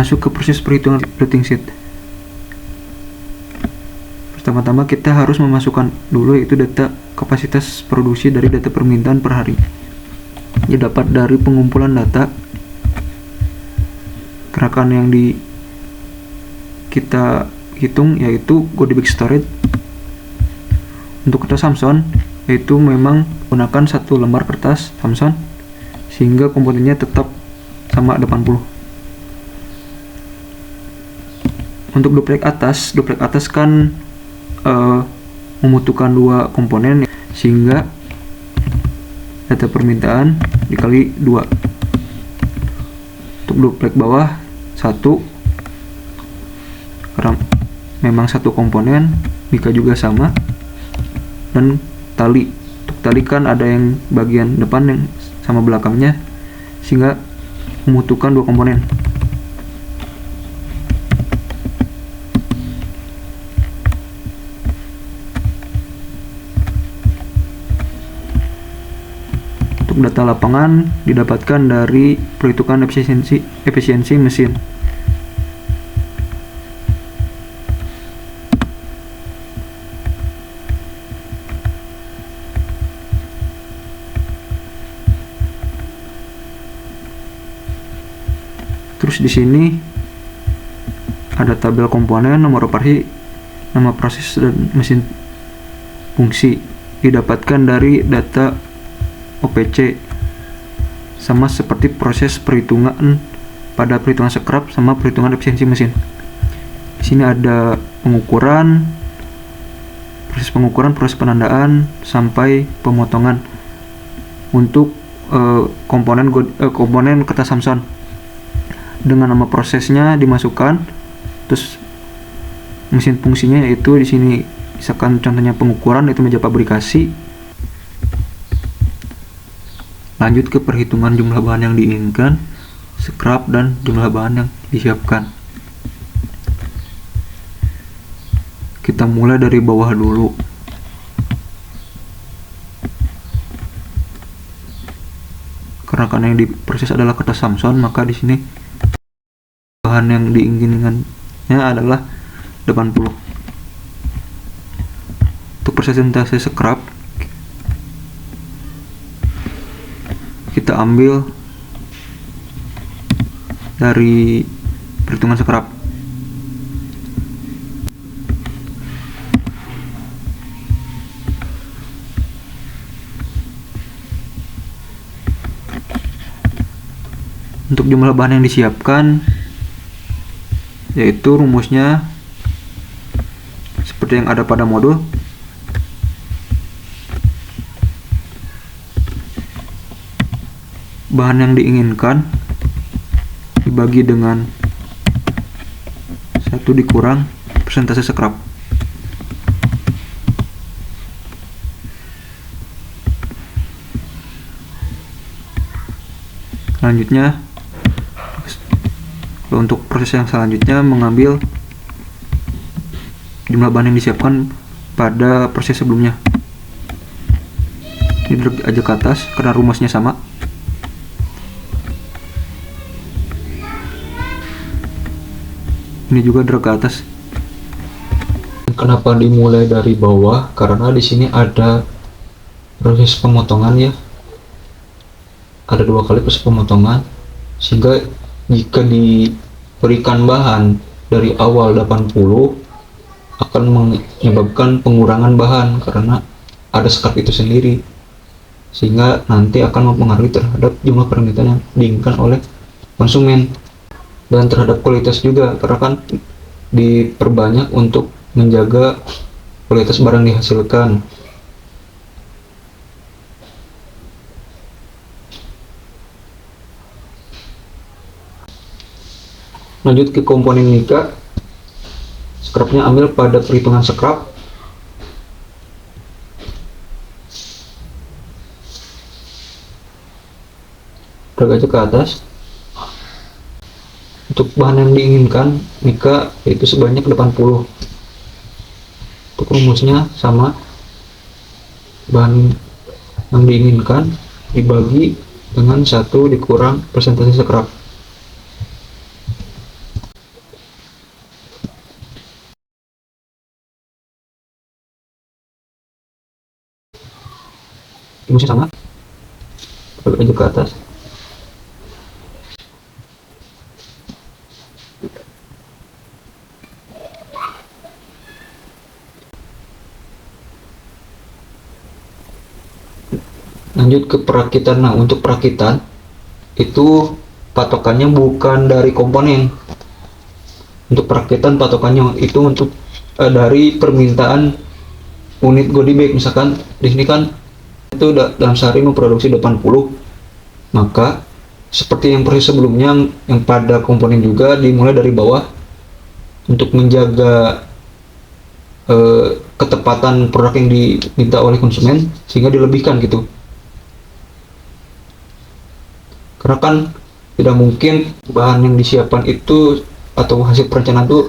Masuk ke proses perhitungan floating sheet. Pertama-tama kita harus memasukkan dulu yaitu data kapasitas produksi dari data permintaan per hari. Didapat dari pengumpulan data gerakan yang kita hitung yaitu Goodie Bag Storage. Untuk kertas Samson yaitu memang gunakan satu lembar kertas Samson sehingga komponennya tetap sama 80. Untuk duplek atas kan membutuhkan dua komponen sehingga data permintaan dikali 2. Untuk duplek bawah 1 karena memang satu komponen, mika juga sama, dan tali. Untuk tali kan ada yang bagian depan yang sama belakangnya sehingga membutuhkan dua komponen. Untuk data lapangan didapatkan dari perhitungan efisiensi mesin. Terus di sini ada tabel komponen, nomor operasi, nama proses dan mesin fungsi didapatkan dari data OPC, sama seperti proses perhitungan pada perhitungan scrap sama perhitungan efisiensi mesin. Di sini ada pengukuran, proses penandaan sampai pemotongan untuk komponen kertas Samson. Dengan nama prosesnya dimasukkan, terus mesin fungsinya yaitu di sini misalkan contohnya pengukuran itu meja fabrikasi. Lanjut ke perhitungan jumlah bahan yang diinginkan, scrap, dan jumlah bahan yang disiapkan. Kita mulai dari bawah dulu. Karena yang diproses adalah kertas Samson, maka di sini bahan yang diinginkannya adalah 80. Untuk persentase scrap kita ambil dari perhitungan scrap. Untuk jumlah bahan yang disiapkan yaitu rumusnya seperti yang ada pada modul. Bahan yang diinginkan dibagi dengan 1 dikurang persentase scrap. Selanjutnya, untuk proses yang selanjutnya mengambil jumlah bahan yang disiapkan pada proses sebelumnya. Ini drag aja ke atas karena rumusnya sama. Ini juga drag ke atas. Kenapa dimulai dari bawah? Karena di sini ada proses pemotongan ya. Ada 2 kali proses pemotongan, sehingga jika diberikan bahan dari awal 80 akan menyebabkan pengurangan bahan karena ada scrap itu sendiri, sehingga nanti akan mempengaruhi terhadap jumlah permintaan yang diinginkan oleh konsumen dan terhadap kualitas juga, karena kan diperbanyak untuk menjaga kualitas barang dihasilkan. Lanjut ke komponen mika, scrapnya ambil pada perhitungan scrap. Drag aja ke atas. Untuk bahan yang diinginkan mika yaitu sebanyak 80. Untuk rumusnya sama, bahan yang diinginkan dibagi dengan 1 dikurang persentase scrap. rumusnya sama, balik aja ke atas. Lanjut ke perakitan. Nah, untuk perakitan itu patokannya bukan dari komponen. Untuk perakitan patokannya itu untuk dari permintaan unit goodie bag. Misalkan di sini kan itu dalam sehari memproduksi 80, maka seperti yang proses sebelumnya yang pada komponen juga dimulai dari bawah untuk menjaga ketepatan produk yang diminta oleh konsumen sehingga dilebihkan gitu. Karena kan tidak mungkin bahan yang disiapkan itu atau hasil perencanaan itu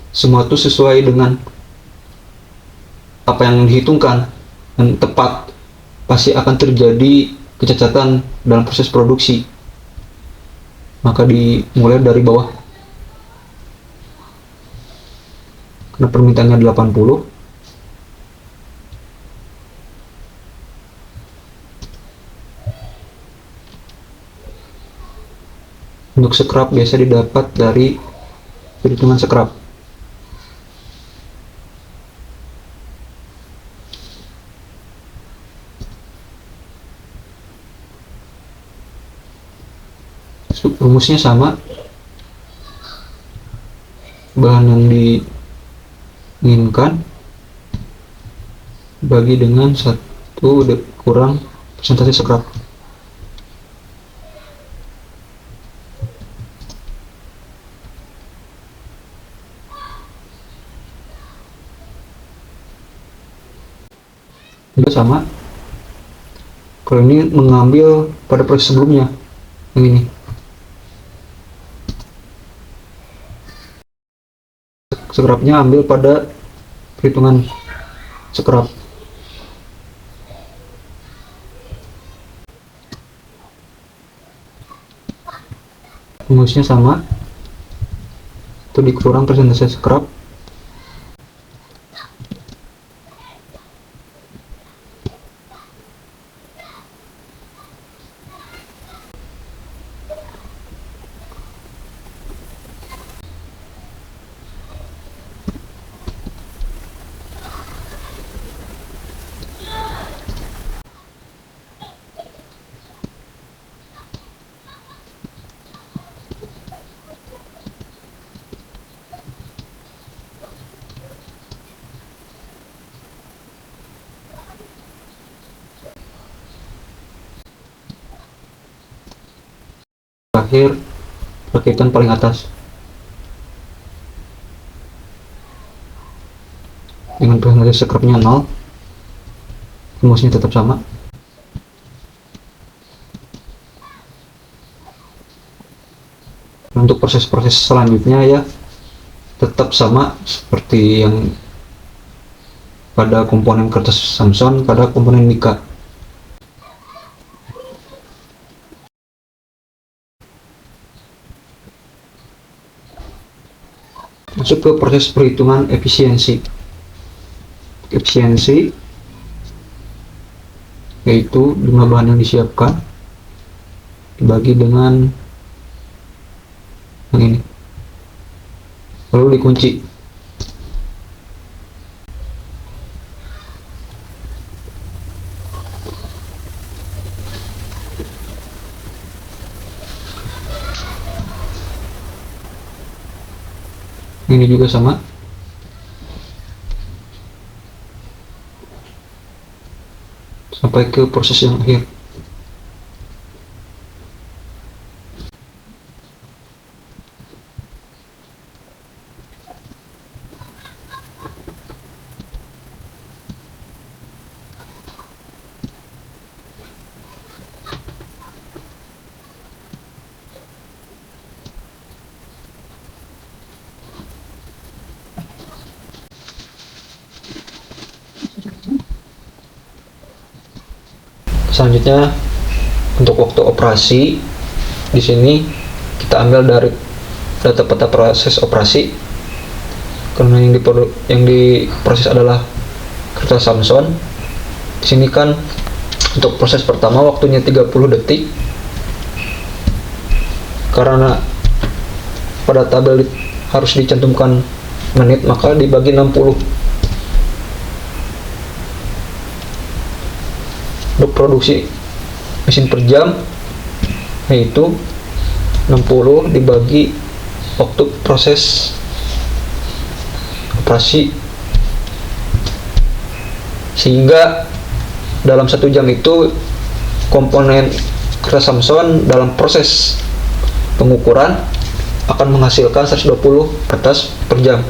semua itu sesuai dengan apa yang dihitungkan dan tepat. Pasti akan terjadi kecacatan dalam proses produksi, maka dimulai dari bawah. Karena permintaannya 80, untuk scrap biasa didapat dari perhitungan scrap. Rumusnya sama, bahan yang diinginkan bagi dengan 1 kurang persentase scrap. Juga sama, kalau ini mengambil pada proses sebelumnya yang ini. Scrapnya ambil pada perhitungan scrap. Rumusnya sama, itu dikurang persentase scrap. Terakhir, rakitan paling atas dengan persentase scrapnya 0, rumusnya tetap sama. Untuk proses-proses selanjutnya ya tetap sama seperti yang pada komponen kertas Samson, pada komponen Mika. Masuk ke proses perhitungan efisiensi. Efisiensi yaitu jumlah bahan yang disiapkan dibagi dengan yang ini, lalu dikunci. Ini juga sama. Sampai ke proses yang akhir. Selanjutnya untuk waktu operasi, di sini kita ambil dari data peta proses operasi karena yang diproses adalah kertas Samson. Di sini kan Untuk proses pertama waktunya 30 detik. Karena pada tabel harus dicantumkan menit, maka dibagi 60. Untuk produksi mesin per jam yaitu 60 dibagi waktu proses operasi, sehingga dalam 1 jam itu komponen kertas Samson dalam proses pengukuran akan menghasilkan 120 kertas per jam.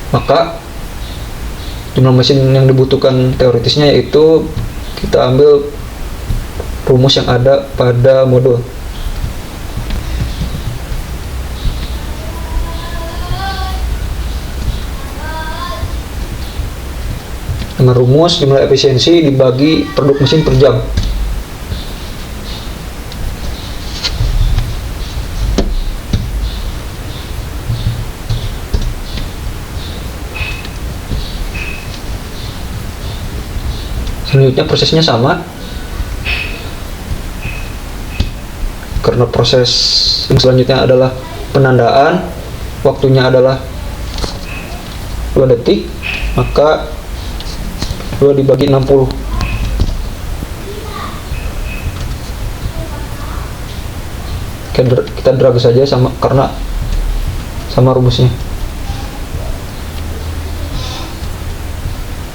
Maka jumlah mesin yang dibutuhkan teoritisnya yaitu kita ambil rumus yang ada pada modul. Dengan rumus jumlah efisiensi dibagi produk mesin per jam. Selanjutnya prosesnya sama, karena proses yang selanjutnya adalah penandaan, waktunya adalah 2 detik, maka 2 dibagi 60. Kita drag saja sama, karena sama rumusnya.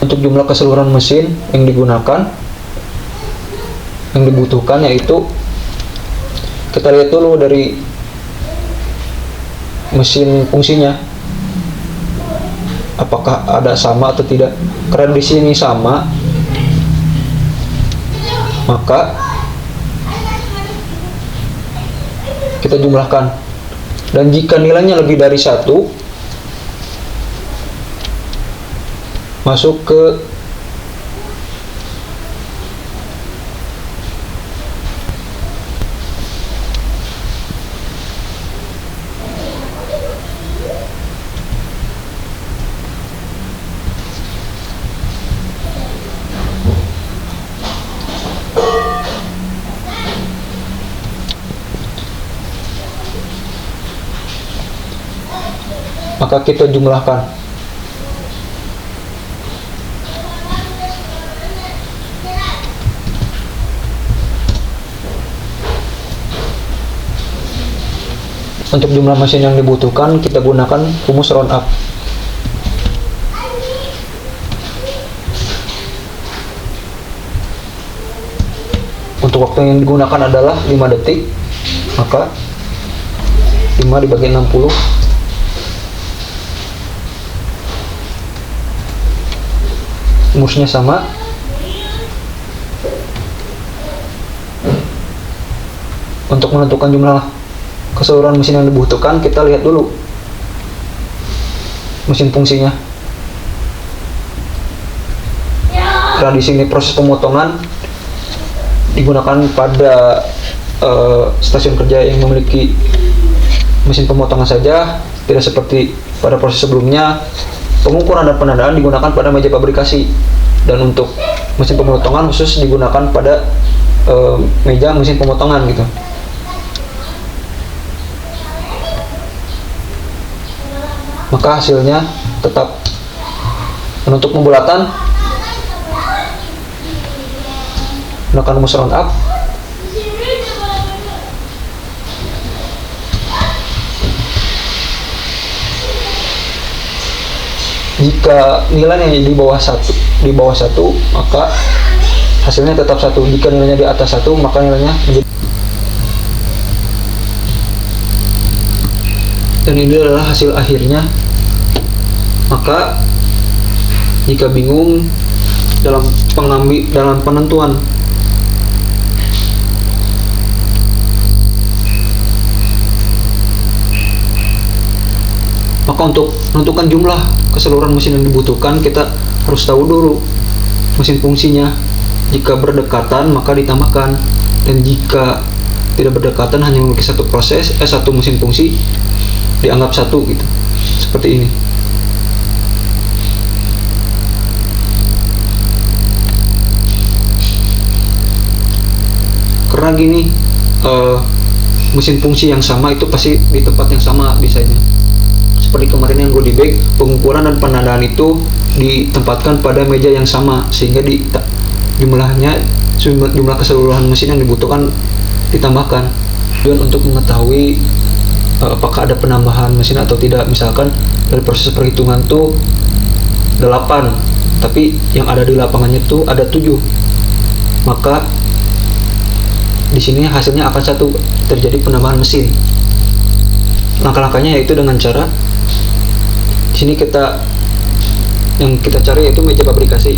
Untuk jumlah keseluruhan mesin yang digunakan, yang dibutuhkan, yaitu kita lihat dulu dari mesin fungsinya apakah ada sama atau tidak. Karena di sini sama, maka kita jumlahkan, dan jika nilainya lebih dari 1 masuk ke maka kita jumlahkan. Untuk jumlah mesin yang dibutuhkan, kita gunakan rumus round up. Untuk waktu yang digunakan adalah 5 detik, maka 5 dibagi 60. Rumusnya sama. Untuk menentukan jumlah keseluruhan mesin yang dibutuhkan, kita lihat dulu mesin fungsinya. Karena di sini proses pemotongan digunakan pada stasiun kerja yang memiliki mesin pemotongan saja, tidak seperti pada proses sebelumnya. Pengukuran dan penandaan digunakan pada meja fabrikasi, dan untuk mesin pemotongan khusus digunakan pada meja mesin pemotongan gitu. Maka hasilnya tetap. Dan untuk pembulatan gunakan rumus round up. Jika nilainya di bawah 1, maka hasilnya tetap 1. Jika nilainya di atas 1, maka nilainya menjadi. Dan ini adalah hasil akhirnya. Maka jika bingung dalam penentuan maka untuk menentukan jumlah keseluruhan mesin yang dibutuhkan, kita harus tahu dulu mesin fungsinya. Jika berdekatan maka ditambahkan, dan jika tidak berdekatan hanya memiliki satu proses, satu mesin fungsi, dianggap 1 gitu. Seperti ini. karena gini, mesin fungsi yang sama itu pasti di tempat yang sama desainnya. Seperti kemarin yang gue di bag, pengukuran dan penandaan itu ditempatkan pada meja yang sama, sehingga jumlah keseluruhan mesin yang dibutuhkan ditambahkan. Dan untuk mengetahui apakah ada penambahan mesin atau tidak, misalkan dari proses perhitungan tuh 8, tapi yang ada di lapangannya tuh ada 7, maka di sini hasilnya akan terjadi penambahan mesin. Langkah-langkahnya yaitu dengan cara di sini yang kita cari yaitu meja pabrikasi.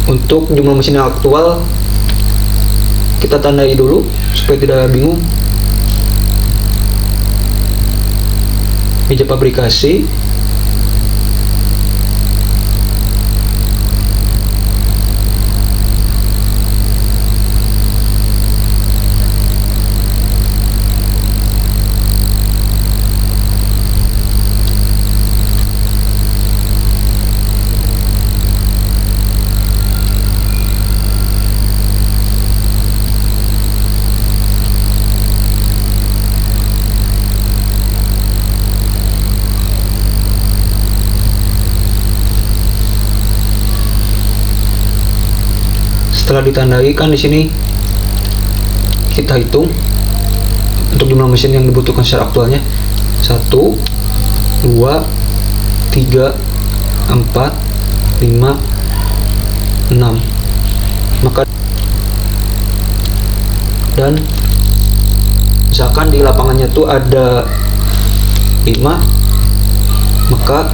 Untuk jumlah mesin yang aktual kita tandai dulu supaya tidak bingung. Meja pabrikasi, setelah ditandai kan di sini kita hitung untuk jumlah mesin yang dibutuhkan secara aktualnya 1, 2, 3, 4, 5, 6. Maka dan misalkan di lapangannya tuh ada 5, maka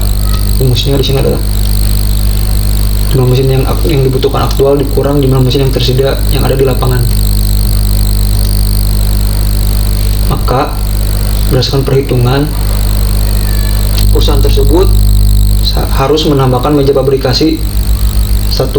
rumusnya di sini adalah jumlah mesin yang dibutuhkan aktual dikurang jumlah mesin yang tersedia yang ada di lapangan. Maka berdasarkan perhitungan, perusahaan tersebut harus menambahkan meja pabrikasi 1.